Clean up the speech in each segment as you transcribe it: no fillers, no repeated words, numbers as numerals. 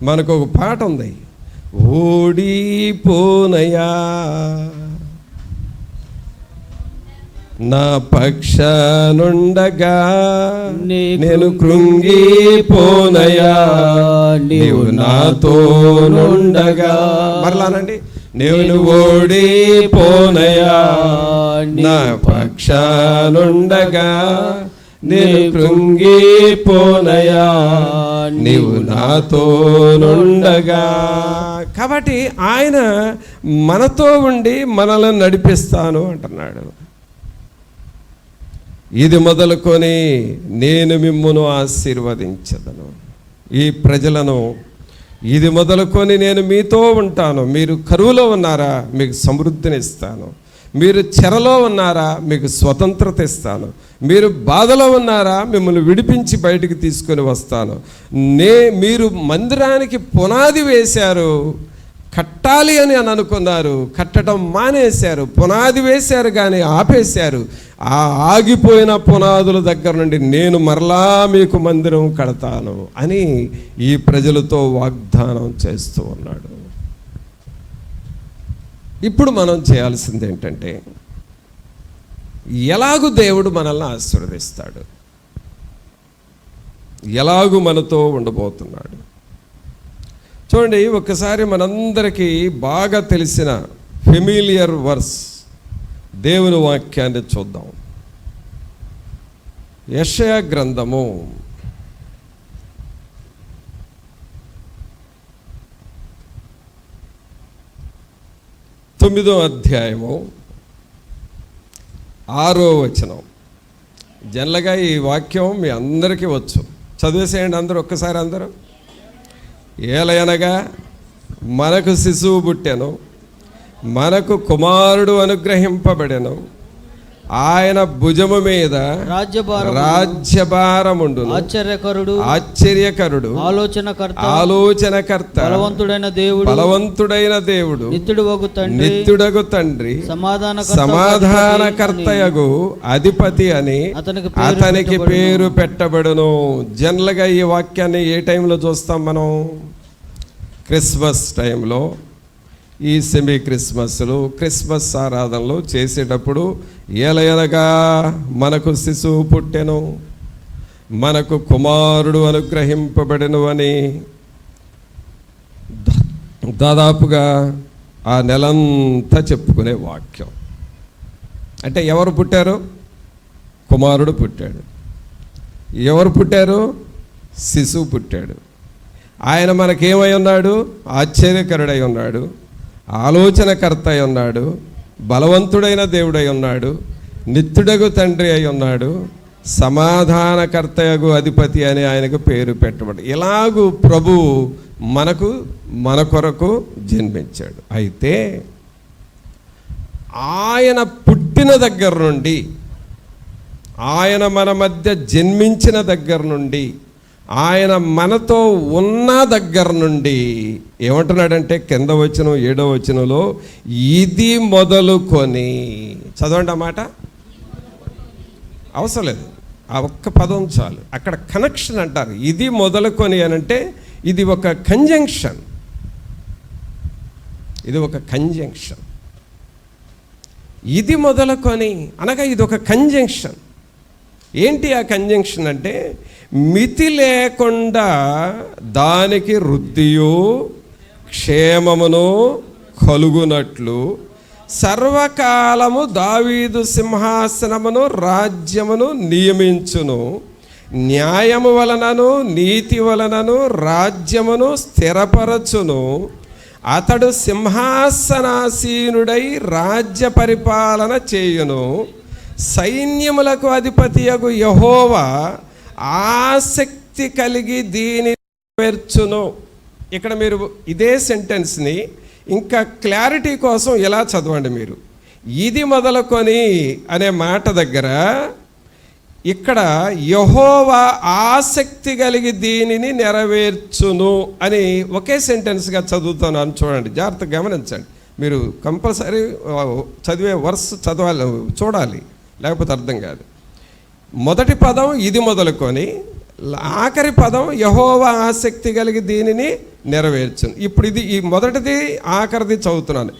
మనకు ఒక పాట ఉంది, ఓడిపోనయా నా పక్షానుండగా నేను కృంగిపోనయా నీవు నాతోనుండగా. మరలానండి, నేను ఓడిపోనయా నా పక్షానుండగా నేను కృంగిపోనయా నీవు నాతోనుండగా. కాబట్టి ఆయన మనతో ఉండి మనల్ని నడిపిస్తాను అంటున్నాడు. ఇది మొదలుకొని నేను మిమ్మును ఆశీర్వదించదను, ఈ ప్రజలను ఇది మొదలుకొని నేను మీతో ఉంటాను. మీరు కరువులో ఉన్నారా, మీకు సమృద్ధిని ఇస్తాను. మీరు చెరలో ఉన్నారా, మీకు స్వతంత్రత ఇస్తాను. మీరు బాధలో ఉన్నారా, మిమ్మల్ని విడిపించి బయటికి తీసుకొని వస్తాను. మీరు మందిరానికి పునాది వేశారు, కట్టాలి అని అనుకున్నారు, కట్టడం మానేశారు. పునాది వేశారు కానీ ఆపేశారు. ఆ ఆగిపోయిన పునాదుల దగ్గర నుండి నేను మరలా మీకు మందిరం కడతాను అని ఈ ప్రజలతో వాగ్దానం చేస్తూ ఉన్నాడు. ఇప్పుడు మనం చేయాల్సింది ఏంటంటే, ఎలాగూ దేవుడు మనల్ని ఆశీర్వదిస్తాడు, ఎలాగూ మనతో ఉండబోతున్నాడు. చూడండి, ఒక్కసారి మనందరికీ బాగా తెలిసిన ఫెమిలియర్ వర్స్ దేవుని వాక్యాన్ని చూద్దాం. యెషయా గ్రంథము 9వ అధ్యాయము 6వ వచనం. జనరల్గా ఈ వాక్యం మీ అందరికీ వచ్చు, చదివేసేయండి అందరూ ఒక్కసారి అందరూ. ఏలయనగా మనకు శిశువు పుట్టెను, మనకు కుమారుడు అనుగ్రహింపబడెను, ఆయన భుజము మీద రాజ్యభారముండును. ఆశ్చర్యకరుడు ఆలోచనకర్త బలవంతుడైన దేవుడు నిత్యుడగు తండ్రి సమాధానకర్తయగు అధిపతి అని అతనికి పేరు పెట్టబడును. జనరల్గా ఈ వాక్యాన్ని ఏ టైంలో చూస్తాం మనం? క్రిస్మస్ టైంలో, ఈ సెమీ క్రిస్మస్లు, క్రిస్మస్ ఆరాధనలు చేసేటప్పుడు ఏలయనగా మనకు శిశువు పుట్టెను, మనకు కుమారుడు అనుగ్రహింపబడెను అని దాదాపుగా ఆ నెలంతా చెప్పుకునే వాక్యం. అంటే ఎవరు పుట్టారు? కుమారుడు పుట్టాడు. ఎవరు పుట్టారు? శిశువు పుట్టాడు. ఆయన మనకేమై ఉన్నాడు? ఆశ్చర్యకరుడై ఉన్నాడు, ఆలోచనకర్త అయి ఉన్నాడు, బలవంతుడైన దేవుడై ఉన్నాడు, నిత్యుడగు తండ్రి అయి ఉన్నాడు, సమాధానకర్తయగు అధిపతి అని ఆయనకు పేరు పెట్టబడి. ఇలాగూ ప్రభు మన కొరకు జన్మించాడు. అయితే ఆయన పుట్టిన దగ్గర నుండి, ఆయన మన మధ్య జన్మించిన దగ్గర నుండి, ఆయన మనతో ఉన్న దగ్గర నుండి ఏమంటున్నాడంటే, కింద వచనం 7వ వచనంలో ఇది మొదలుకొని, చదవండి ఆ మాట, అవసరం లేదు, ఆ ఒక్క పదం చాలు. అక్కడ కనెక్షన్ అంటారు. ఇది మొదలుకొని అని అంటే ఇది ఒక కంజంక్షన్, ఇది ఒక కంజంక్షన్. ఇది మొదలుకొని అనగా ఇది ఒక కంజంక్షన్. ఏంటి ఆ కంజంక్షన్ అంటే, మితి లేకుండా దానికి వృద్ధియు క్షేమమును కలుగునట్లు సర్వకాలము దావీదు సింహాసనమును రాజ్యమును నియమించును, న్యాయము వలనను నీతి వలనను రాజ్యమును స్థిరపరచును, అతడు సింహాసనాసీనుడై రాజ్య పరిపాలన చేయును, సైన్యములకు అధిపతియగు యెహోవా ఆసక్తి కలిగి దీని నెరవేర్చును. ఇక్కడ మీరు ఇదే సెంటెన్స్ని ఇంకా క్లారిటీ కోసం ఎలా చదవండి మీరు. ఇది మొదలుకొని అనే మాట దగ్గర ఇక్కడ యెహోవా ఆసక్తి కలిగి దీనిని నెరవేర్చును అని ఒకే సెంటెన్స్గా చదువుతున్నాను. చూడండి, జాగ్రత్తగా గమనించండి. మీరు కంపల్సరీ చదివే వర్స్ చదవాలి, చూడాలి, లేకపోతే అర్థం కాదు. మొదటి పదం ఇది మొదలుకొని, ఆఖరి పదం యెహోవా ఆసక్తి కలిగి దీనిని నెరవేర్చును. ఇప్పుడు ఈ మొదటిది ఆఖరిది చదువుతున్నాను.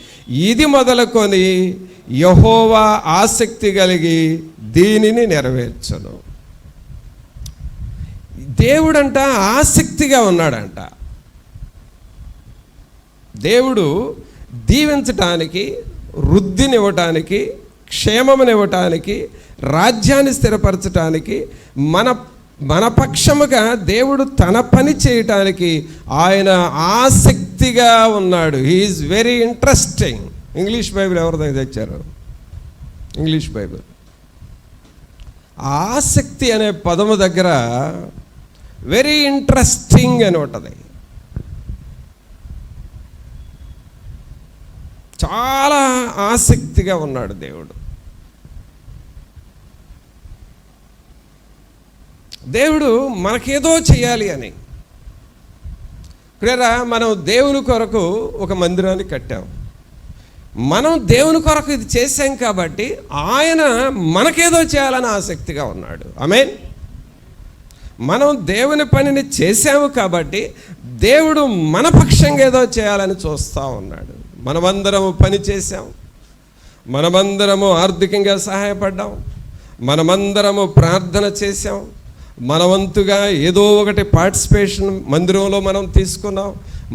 ఇది మొదలుకొని యెహోవా ఆసక్తి కలిగి దీనిని నెరవేర్చును. దేవుడంట ఆసక్తిగా ఉన్నాడంట. దేవుడు దీవించటానికి, వృద్ధినివ్వటానికి, క్షేమమునివ్వటానికి, రాజ్యాన్ని స్థిరపరచటానికి, మన పక్షముగా దేవుడు తన పని చేయటానికి ఆయన ఆసక్తిగా ఉన్నాడు. He is very interesting. English Bible ఎవరి దగ్గర తెచ్చారు? English Bible. ఆసక్తి అనే పదము దగ్గర వెరీ ఇంట్రెస్టింగ్ అని ఉంటుంది. చాలా ఆసక్తిగా ఉన్నాడు దేవుడు. దేవుడు మనకేదో చేయాలి అని. ప్రియరా, మనం దేవుని కొరకు ఒక మందిరాన్ని కట్టాం. మనం దేవుని కొరకు ఇది చేశాం కాబట్టి ఆయన మనకేదో చేయాలని ఆసక్తిగా ఉన్నాడు. ఆమేన్. మనం దేవుని పనిని చేశాము కాబట్టి దేవుడు మన పక్షంగా ఏదో చేయాలని చూస్తూ ఉన్నాడు. మనమందరము పని చేశాం, మనమందరము ఆర్థికంగా సహాయపడ్డాం, మనమందరము ప్రార్థన చేశాం, మనవంతుగా ఏదో ఒకటి పార్టిసిపేషన్ మందిరంలో మనం తీసుకున్నాం,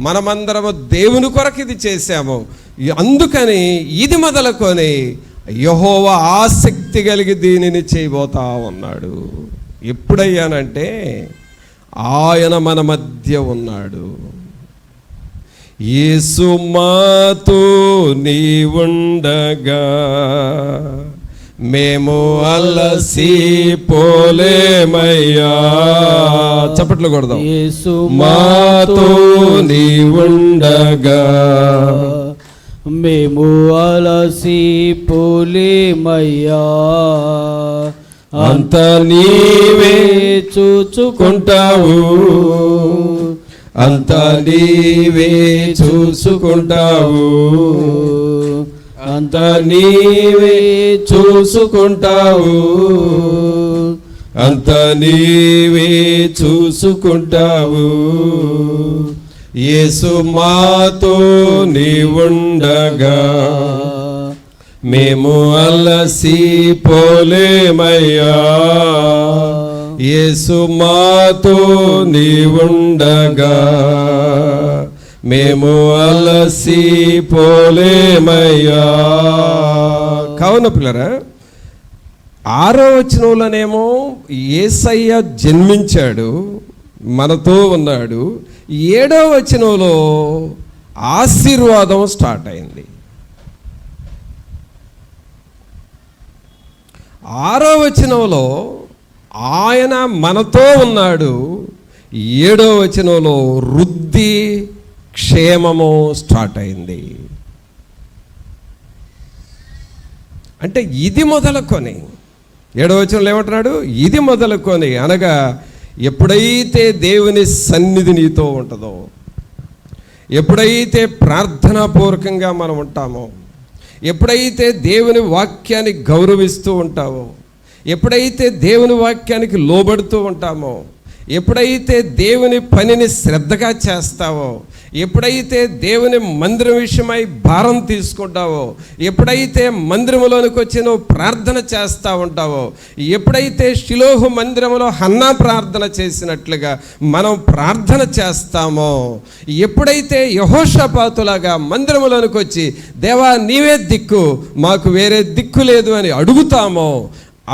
మనమందరము దేవుని కొరకు ఇది చేశాము. అందుకని ఇది మొదలుకొని యెహోవా ఆసక్తి కలిగి దీనిని చేయబోతా ఉన్నాడు. ఎప్పుడయ్యానంటే ఆయన మన మధ్య ఉన్నాడు. యేసు మాతో నీవుండగా మేము అలసిపోలేమయ్యా. చప్పట్లు కొడదాం. యేసు మాతో నీవుండగా మేము అలసిపోలేమయ్యా. అంత నీవే చూచుకుంటావు, అంత నీవే చూసుకుంటావు, అంత నీవే చూసుకుంటావు, అంత నీవే చూసుకుంటావు. యేసు మాతో నీవుండగా మేము అలసిపోలేమయ్యా. యేసు మాతో నీవుండగా మేము అలసిపోలేమయ్యా. కావున పిల్లరా, 6వ వచనంలోనేమో యేసయ్య జన్మించాడు, మనతో ఉన్నాడు. 7వ వచనంలో ఆశీర్వాదం స్టార్ట్ అయింది. 6వ వచనంలో ఆయన మనతో ఉన్నాడు. 7వ వచనంలో వృద్ధి, క్షేమము స్టార్ట్ అయింది. అంటే ఇది మొదలుకొని 7వ వచనంలో ఏమంటున్నాడు? ఇది మొదలుకొని అనగా ఎప్పుడైతే దేవుని సన్నిధి నీతో ఉంటుందో, ఎప్పుడైతే ప్రార్థనాపూర్వకంగా మనం ఉంటామో, ఎప్పుడైతే దేవుని వాక్యాన్ని గౌరవిస్తూ ఉంటావో, ఎప్పుడైతే దేవుని వాక్యానికి లోబడుతూ ఉంటామో, ఎప్పుడైతే దేవుని పనిని శ్రద్ధగా చేస్తావో, ఎప్పుడైతే దేవుని మందిరం విషయమై భారం తీసుకుంటావో, ఎప్పుడైతే మందిరంలోనికి వచ్చి నువ్వు ప్రార్థన చేస్తూ ఉంటావో, ఎప్పుడైతే షిలోహు మందిరంలో హన్నా ప్రార్థన చేసినట్లుగా మనం ప్రార్థన చేస్తామో, ఎప్పుడైతే యెహోషాపాతులాగా మందిరంలోనికి వచ్చి దేవా నీవే దిక్కు, మాకు వేరే దిక్కు లేదు అని అడుగుతామో,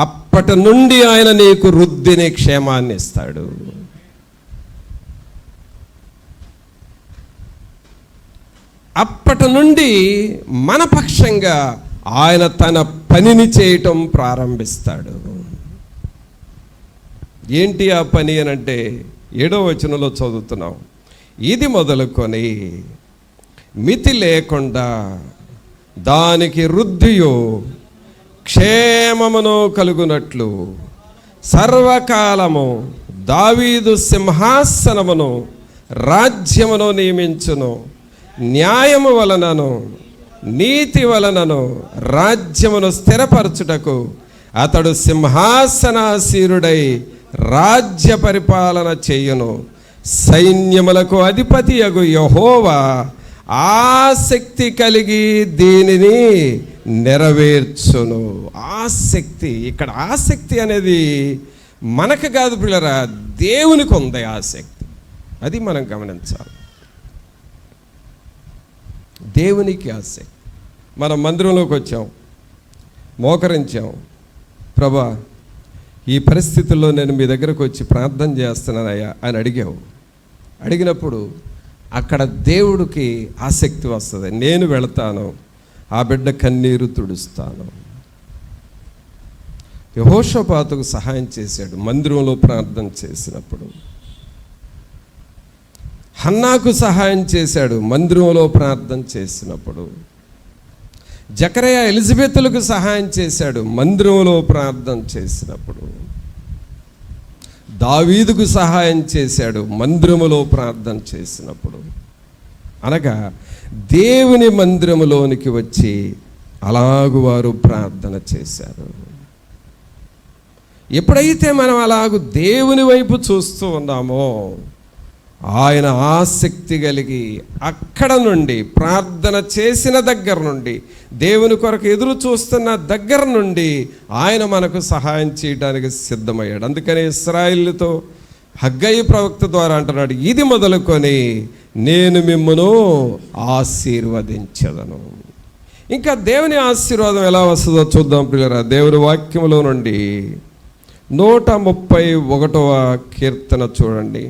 అప్పటి నుండి ఆయన నీకు వృద్ధిని, క్షేమాన్ని ఇస్తాడు. అప్పటి నుండి మన పక్షంగా ఆయన తన పనిని చేయటం ప్రారంభిస్తాడు. ఏంటి ఆ పని అనంటే 7వ వచనంలో చదువుతున్నాం. ఇది మొదలుకొని మితి లేకుండా దానికి వృద్ధియు క్షేమమును కలుగునట్లు సర్వకాలము దావీదు సింహాసనమును రాజ్యమును నియమించును. న్యాయము వలనను నీతి వలనను రాజ్యమును స్థిరపరచుటకు అతడు సింహాసనాసీనుడై రాజ్య పరిపాలన చేయును. సైన్యములకు అధిపతియగు యెహోవా ఆసక్తి కలిగి దీనిని నెరవేర్చును. ఆసక్తి, ఇక్కడ ఆసక్తి అనేది మనకు కాదు పిల్లరా, దేవునికి ఉంది ఆసక్తి. అది మనం గమనించాలి. దేవునికి ఆసక్తి. మనం మందిరంలోకి వచ్చాం, మోకరించాం, ప్రభా ఈ పరిస్థితుల్లో నేను మీ దగ్గరకు వచ్చి ప్రార్థన చేస్తున్నానయ్యా అని అడిగావు. అడిగినప్పుడు అక్కడ దేవుడికి ఆసక్తి వస్తుంది. నేను వెళతాను, ఆ బిడ్డ కన్నీరు తుడుస్తాను. యెహోషాపాతుకు సహాయం చేశాడు మందిరంలో ప్రార్థన చేసినప్పుడు. హన్నాకు సహాయం చేశాడు మందిరంలో ప్రార్థన చేసినప్పుడు. జకరియా ఎలిజబెతులకు సహాయం చేశాడు మందిరంలో ప్రార్థన చేసినప్పుడు. దావీదుకు సహాయం చేశాడు మందిరములో ప్రార్థన చేసినప్పుడు. అనగా దేవుని మందిరములోనికి వచ్చి అలాగు వారు ప్రార్థన చేశారు. ఎప్పుడైతే మనం అలాగూ దేవుని వైపు చూస్తూ ఉన్నామో, ఆయన ఆసక్తి కలిగి అక్కడ నుండి ప్రార్థన చేసిన దగ్గర నుండి, దేవుని కొరకు ఎదురు చూస్తున్న దగ్గర నుండి ఆయన మనకు సహాయం చేయడానికి సిద్ధమయ్యాడు. అందుకని ఇశ్రాయేలుతో హగ్గయి ప్రవక్త ద్వారా అంటున్నాడు, ఇది మొదలుకొని నేను మిమ్మును ఆశీర్వదించదను. ఇంకా దేవుని ఆశీర్వాదం ఎలా వస్తుందో చూద్దాం పిల్లరా. దేవుని వాక్యములో నుండి 131వ కీర్తన చూడండి.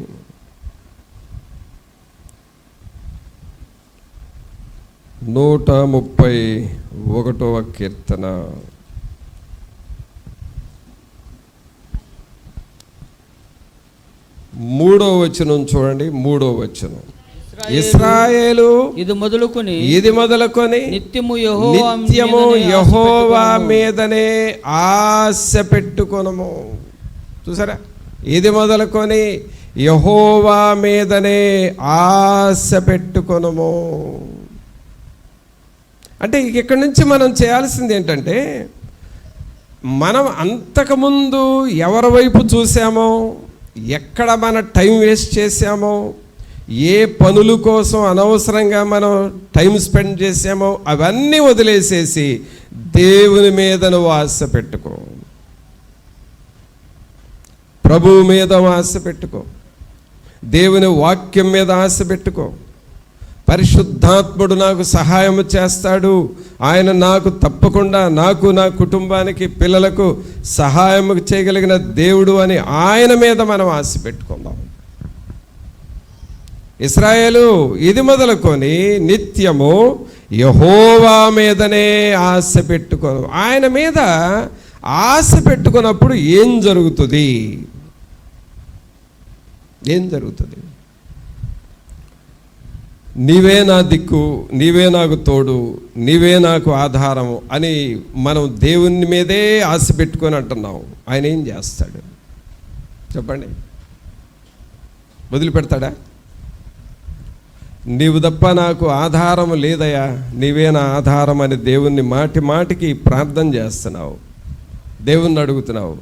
131వ కీర్తన 3వ వచనం చూడండి. 3వ వచనం, ఇశ్రాయేలు ఇది మొదలుకొని నిత్యము యెహోవా మీదనే ఆశ పెట్టుకొనుము. చూసారా, ఇది మొదలుకొని యెహోవా మీదనే ఆశ పెట్టుకొనుము. అంటే ఇక్కడి నుంచి మనం చేయాల్సింది ఏంటంటే, మనం అంతకుముందు ఎవరి వైపు చూసామో, ఎక్కడ మన టైం వేస్ట్ చేసామో, ఏ పనుల కోసం అనవసరంగా మనం టైం స్పెండ్ చేసామో అవన్నీ వదిలేసేసి దేవుని మీద నువ్వు ఆశ పెట్టుకో. ప్రభువు మీద ఆశ పెట్టుకో. దేవుని వాక్యం మీద ఆశ పెట్టుకో. పరిశుద్ధాత్ముడు నాకు సహాయం చేస్తాడు, ఆయన నాకు తప్పకుండా, నాకు నా కుటుంబానికి పిల్లలకు సహాయం చేయగలిగిన దేవుడు అని ఆయన మీద మనం ఆశ పెట్టుకుందాం. ఇశ్రాయేలు ఇది మొదలుకొని నిత్యము యెహోవా మీదనే ఆశ పెట్టుకోను. ఆయన మీద ఆశ పెట్టుకున్నప్పుడు ఏం జరుగుతుంది? నీవే నా దిక్కు, నీవే నాకు తోడు, నీవే నాకు ఆధారము అని మనం దేవుని మీదే ఆశ పెట్టుకొని అంటున్నాం. ఆయన ఏం చేస్తాడు చెప్పండి? వదిలిపెడతాడా? నీవు తప్ప నాకు ఆధారం లేదయ్యా, నీవే నా ఆధారం అని దేవుణ్ణి మాటి మాటికి ప్రార్థన చేస్తున్నావు, దేవుణ్ణి అడుగుతున్నావు.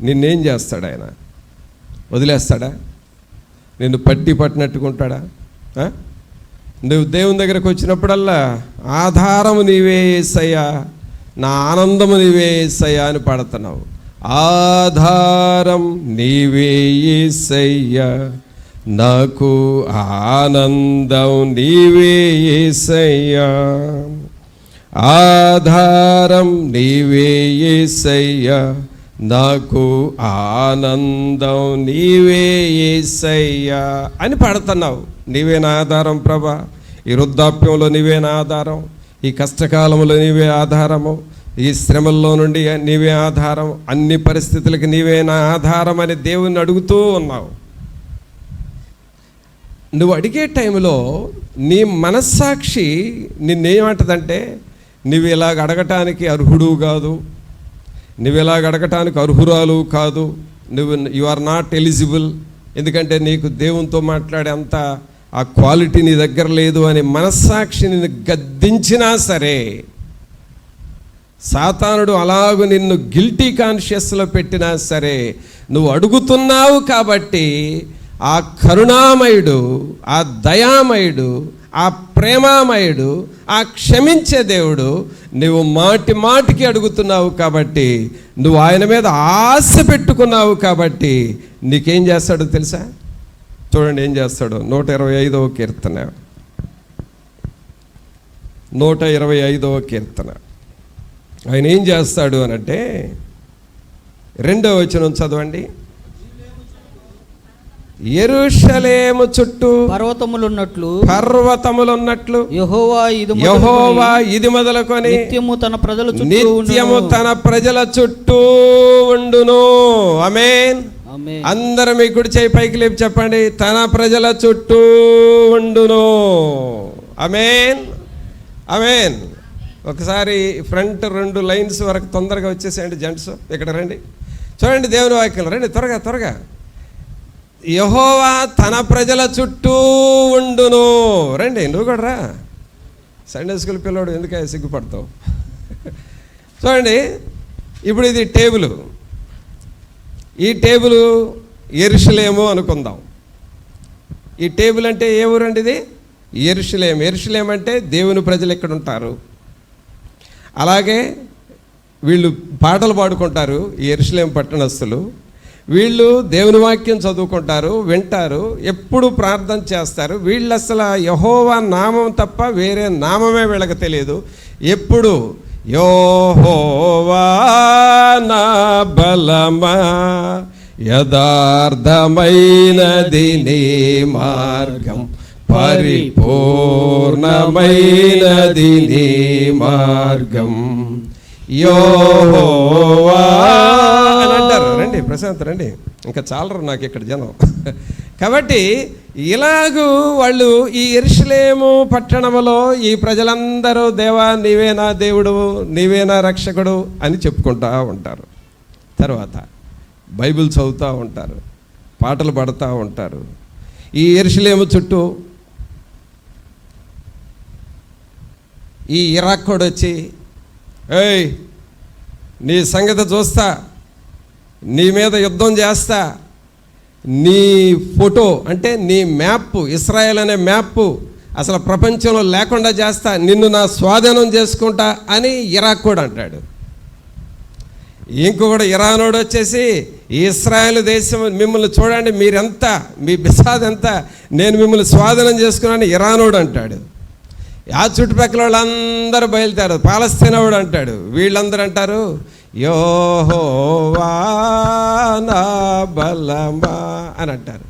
నిన్నేం చేస్తాడు ఆయన? వదిలేస్తాడా? నిన్ను పట్టినట్టుకుంటాడా? నువ్వు దేవుని దగ్గరకు వచ్చినప్పుడల్లా ఆధారము నీవే యేసయ్యా, నా ఆనందము నీవే యేసయ్యా అని పాడుతున్నావు. ఆధారం నీవే యేసయ్యా, నాకు ఆనందం నీవే యేసయ్యా, ఆధారం నీవే యేసయ్యా, నాకు ఆనందం నీవే యేసయ్యా అని పాడుతున్నావు. నీవే నా ఆధారం ప్రభా, ఈ వృద్ధాప్యంలో నీవే నా ఆధారం, ఈ కష్టకాలంలో నీవే ఆధారము, ఈ శ్రమల్లో నుండి నీవే ఆధారం, అన్ని పరిస్థితులకి నీవే నా ఆధారం అని దేవుణ్ణి అడుగుతూ ఉన్నావు. నువ్వు అడిగే టైంలో నీ మనస్సాక్షి నిన్నేమంటుందంటే, నువ్వు ఇలాగ అడగటానికి అర్హుడు కాదు, నువ్వు ఇలాగ అడగటానికి అర్హురాలు కాదు, యు ఆర్ నాట్ ఎలిజిబుల్, ఎందుకంటే నీకు దేవునితో మాట్లాడే అంత ఆ క్వాలిటీ నీ దగ్గర లేదు అని మనస్సాక్షిని గద్దించినా సరే, సాతానుడు అలాగూ నిన్ను గిల్టీ కాన్షియస్లో పెట్టినా సరే, నువ్వు అడుగుతున్నావు కాబట్టి ఆ కరుణామయుడు, ఆ దయామయుడు, ఆ ప్రేమామయుడు, ఆ క్షమించే దేవుడు నువ్వు మాటి మాటికి అడుగుతున్నావు కాబట్టి, నువ్వు ఆయన మీద ఆశ పెట్టుకున్నావు కాబట్టి నీకేం చేస్తాడో తెలుసా? చూడండి ఏం చేస్తాడు. 125వ కీర్తన, 125వ కీర్తన. ఆయన ఏం చేస్తాడు అనంటే 2వ వచనం చదవండి. యెరూషలేము చుట్టూ పర్వతములున్నట్లు యెహోవా ఇది మొదలుకొని నిత్యము తన ప్రజల చుట్టూ ఉండును. ఆమేన్. అందరూ మీ కుడి చేయి పైకి లేపి చెప్పండి, తన ప్రజల చుట్టూ ఉండును. ఆమేన్, ఆమేన్. ఒకసారి ఫ్రంట్ 2 లైన్స్ వరకు తొందరగా వచ్చేసేయండి జెంట్స్, ఇక్కడ రండి. చూడండి దేవుని వాక్యం, రండి త్వరగా త్వరగా. యెహోవా తన ప్రజల చుట్టూ ఉండును. రండి, నువ్వు కూడా రా. సండే స్కూల్ పిల్లోడు ఎందుకు సిగ్గుపడతావు? చూడండి, ఇప్పుడు ఇది టేబుల్. ఈ టేబుల్ యెరూషలేము అనుకుందాం. ఈ టేబుల్ అంటే ఏ ఊరండి? ఇది యెరూషలేం. యెరూషలేం అంటే దేవుని ప్రజలు ఎక్కడ ఉంటారు. అలాగే వీళ్ళు పాటలు పాడుకుంటారు, యెరూషలేం పట్టణస్థులు. వీళ్ళు దేవుని వాక్యం చదువుకుంటారు, వింటారు, ఎప్పుడు ప్రార్థన చేస్తారు. వీళ్ళు అసలు యెహోవా నామం తప్ప వేరే నామమే వీళ్ళకి తెలియదు. ఎప్పుడు యెహోవా నా బలమా, యథార్థమైనది నీ మార్గం, పరిపూర్ణమైనది నీ మార్గం, యెహోవా అని అంటారు. రండి ప్రశాంత్, రండి, ఇంకా చాలరు నాకు ఇక్కడ జనం. కాబట్టి ఇలాగూ వాళ్ళు ఈ యెరూషలేము పట్టణములో ఈ ప్రజలందరూ దేవా నీవే నా దేవుడు, నీవే నా రక్షకుడు అని చెప్పుకుంటూ ఉంటారు. తర్వాత బైబిల్ చదువుతూ ఉంటారు, పాటలు పాడుతూ ఉంటారు. ఈ యెరూషలేము చుట్టూ ఈ ఇరాక్కోడు వచ్చి, ఏయ్ నీ సంగతి చూస్తా, నీ మీద యుద్ధం చేస్తా, నీ ఫోటో అంటే నీ మ్యాప్, ఇస్రాయేల్ అనే మ్యాప్ అసలు ప్రపంచంలో లేకుండా చేస్తా, నిన్ను నా స్వాధీనం చేసుకుంటా అని ఇరాక్కోడు అంటాడు. ఇంకొకడు ఇరానోడు వచ్చేసి, ఇస్రాయేల్ దేశం మిమ్మల్ని చూడండి, మీరెంత, మీ బిసాద్ ఎంత, నేను మిమ్మల్ని స్వాధీనం చేసుకున్నాను ఇరానోడు అంటాడు. ఆ చుట్టుపక్కల వాళ్ళందరూ బయలుదేరు, పాలస్తీనావుడు అంటాడు. వీళ్ళందరూ అంటారు యెహోవా నా బలమా అని అంటారు.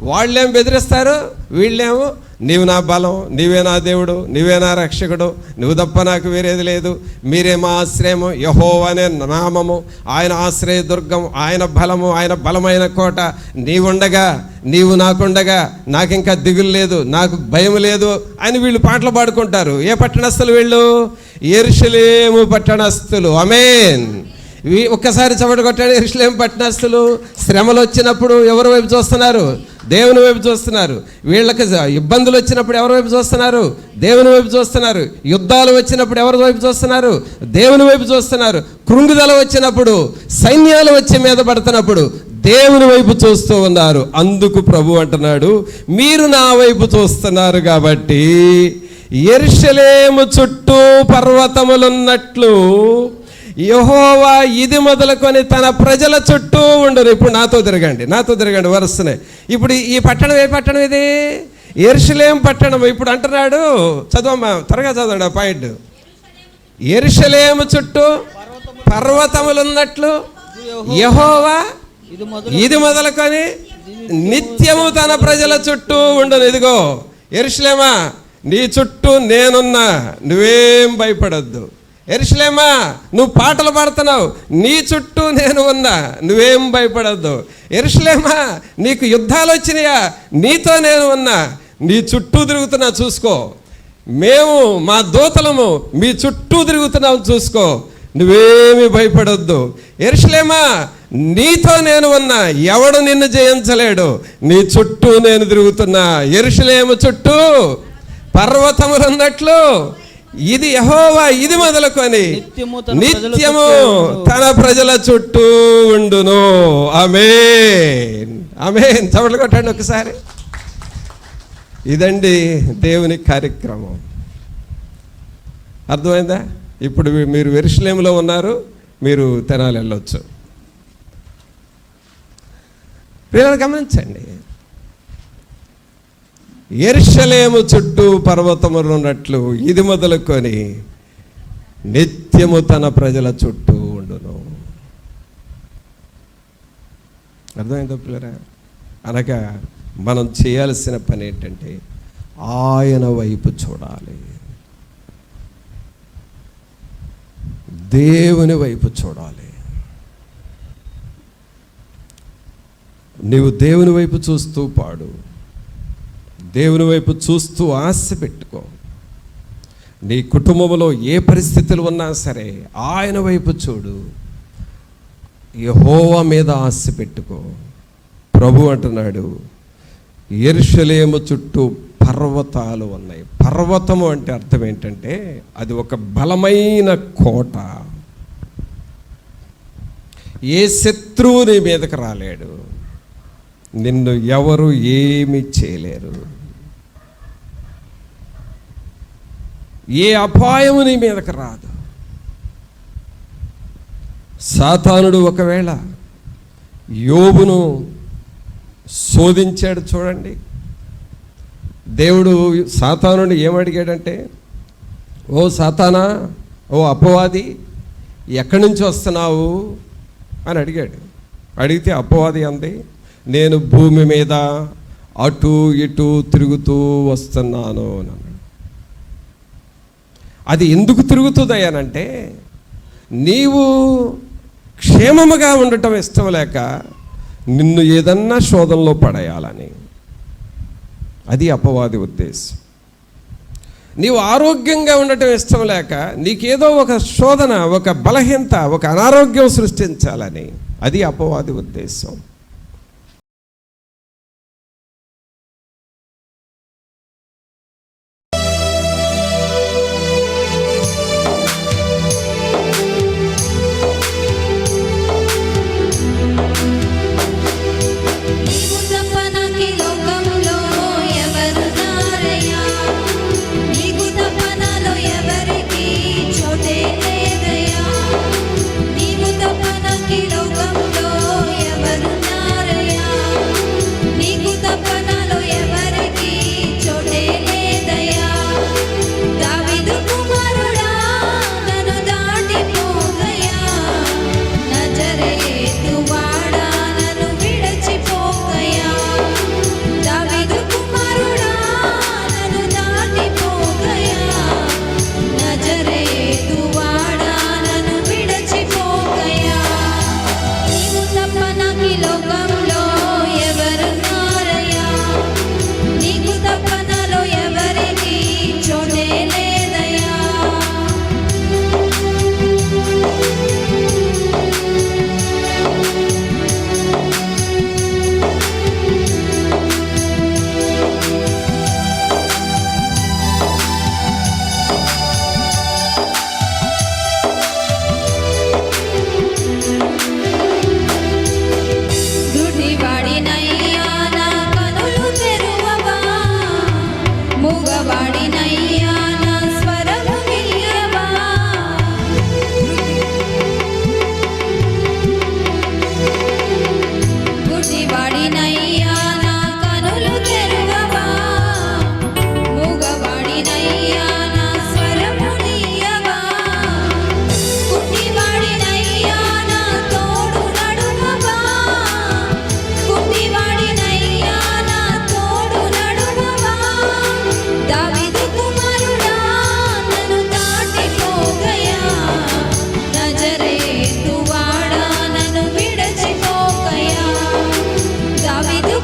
వాళ్ళేం బెదిరిస్తారు, వీళ్ళేమో నీవు నా బలం, నీవే నా దేవుడు, నీవే నా రక్షకుడు, నువ్వు తప్ప నాకు వేరేది లేదు, మీరే మా ఆశ్రయము, యెహోవా అనే నామము, ఆయన ఆశ్రయ దుర్గం, ఆయన బలము, ఆయన బలమైన కోట, నీవుండగా, నీవు నాకుండగా నాకు ఇంకా దిగులు లేదు, నాకు భయం లేదు అని వీళ్ళు పాటలు పాడుకుంటారు. ఏ పట్టణస్థులు వీళ్ళు? యెరూషలేము పట్టణస్థులు. ఆమేన్. ఒక్కసారి చవట కొట్టాడు. యెరూషలేము పట్టణస్థులు శ్రమలు వచ్చినప్పుడు ఎవరి వైపు చూస్తున్నారు? దేవుని వైపు చూస్తున్నారు. వీళ్ళకి ఇబ్బందులు వచ్చినప్పుడు ఎవరి వైపు చూస్తున్నారు? దేవుని వైపు చూస్తున్నారు. యుద్ధాలు వచ్చినప్పుడు ఎవరి వైపు చూస్తున్నారు? దేవుని వైపు చూస్తున్నారు. కృంగుదల వచ్చినప్పుడు, సైన్యాలు వచ్చి మీద పడుతున్నప్పుడు దేవుని వైపు చూస్తూ ఉన్నారు. అందుకు ప్రభు అంటున్నాడు, మీరు నా వైపు చూస్తున్నారు కాబట్టి యెరూషలేము చుట్టూ పర్వతములున్నట్లు యెహోవా ఇది మొదలుకొని తన ప్రజల చుట్టూ ఉండరు. ఇప్పుడు నాతో తిరగండి వరుసనే. ఇప్పుడు ఈ పట్టణం ఏ పట్టణం? ఇది యెరూషలేం పట్టణం. ఇప్పుడు అంటున్నాడు, చదవమ్మా త్వరగా చదవండి ఆ పాయింట్. యెరూషలేము చుట్టూ పర్వతములున్నట్లు యెహోవా ఇది మొదలుకొని నిత్యము తన ప్రజల చుట్టూ ఉండను. ఇదిగో యెరూషలేమా, నీ చుట్టూ నేనున్నా, నువ్వేం భయపడొద్దు. యెరూషలేమా, నువ్వు పాటలు పాడుతున్నావు, నీ చుట్టూ నేను ఉన్నా, నువ్వేం భయపడద్దు. యెరూషలేమా, నీకు యుద్ధాలు వచ్చినాయా, నీతో నేను ఉన్నా, నీ చుట్టూ తిరుగుతున్నా చూసుకో. మేము మా దూతలము మీ చుట్టూ తిరుగుతున్నాం చూసుకో, నువ్వేమి భయపడొద్దు. యెరూషలేమా, నీతో నేను ఉన్నా, ఎవడు నిన్ను జయించలేడు, నీ చుట్టూ నేను తిరుగుతున్నా. యెరూషలేము చుట్టూ పర్వతములు ఉన్నట్లు ఇది యెహోవా ఇది మొదలుకొని నిత్యము తన ప్రజల చుట్టూ ఉండును. ఆమేన్, ఆమేన్. చప్పట్లు కొట్టండి ఒకసారి. ఇదండి దేవుని కార్యక్రమం. అర్థమైందా? ఇప్పుడు మీరు యెరూషలేములో ఉన్నారు, మీరు తెనాలి వెళ్ళొచ్చు. పిల్లలు గమనించండి, యెరూషలేము చుట్టూ పర్వతములు ఉన్నట్లు ఇది మొదలుకొని నిత్యము తన ప్రజల చుట్టూ ఉండును. అర్థమైందా పిల్లరా? అనగా మనం చేయాల్సిన పని ఏంటంటే ఆయన వైపు చూడాలి, దేవుని వైపు చూడాలి. నీవు దేవుని వైపు చూస్తూ పాడు, దేవుని వైపు చూస్తూ ఆశ పెట్టుకో. నీ కుటుంబంలో ఏ పరిస్థితులు ఉన్నా సరే ఆయన వైపు చూడు, యెహోవా మీద ఆశ పెట్టుకో. ప్రభు అంటున్నాడు, యెరూషలేము చుట్టూ పర్వతాలు ఉన్నాయి. పర్వతము అంటే అర్థం ఏంటంటే అది ఒక బలమైన కోట. ఏ శత్రువు నీ మీదకి రాలేడు, నిన్ను ఎవరు ఏమీ చేయలేరు, ఏ అపాయము నీ మీదకి రాదు. సాతానుడు ఒకవేళ యోబును శోధించాడు చూడండి. దేవుడు సాతానుని ఏమడిగాడంటే, ఓ సాతానా, ఓ అపవాది, ఎక్కడి నుంచి వస్తున్నావు అని అడిగాడు. అడిగితే అపవాది అంది, నేను భూమి మీద అటు ఇటు తిరుగుతూ వస్తున్నాను అని అన్నాడు. అది ఎందుకు తిరుగుతుందయ్యానంటే, నీవు క్షేమముగా ఉండటం ఇష్టం లేక నిన్ను ఏదన్నా శోధనలో పడేయాలని. అది అపవాది ఉద్దేశం. నీవు ఆరోగ్యంగా ఉండటం ఇష్టం లేక నీకేదో ఒక శోధన, ఒక బలహీనత, ఒక అనారోగ్యం సృష్టించాలని. అది అపవాది ఉద్దేశం.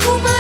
Kumar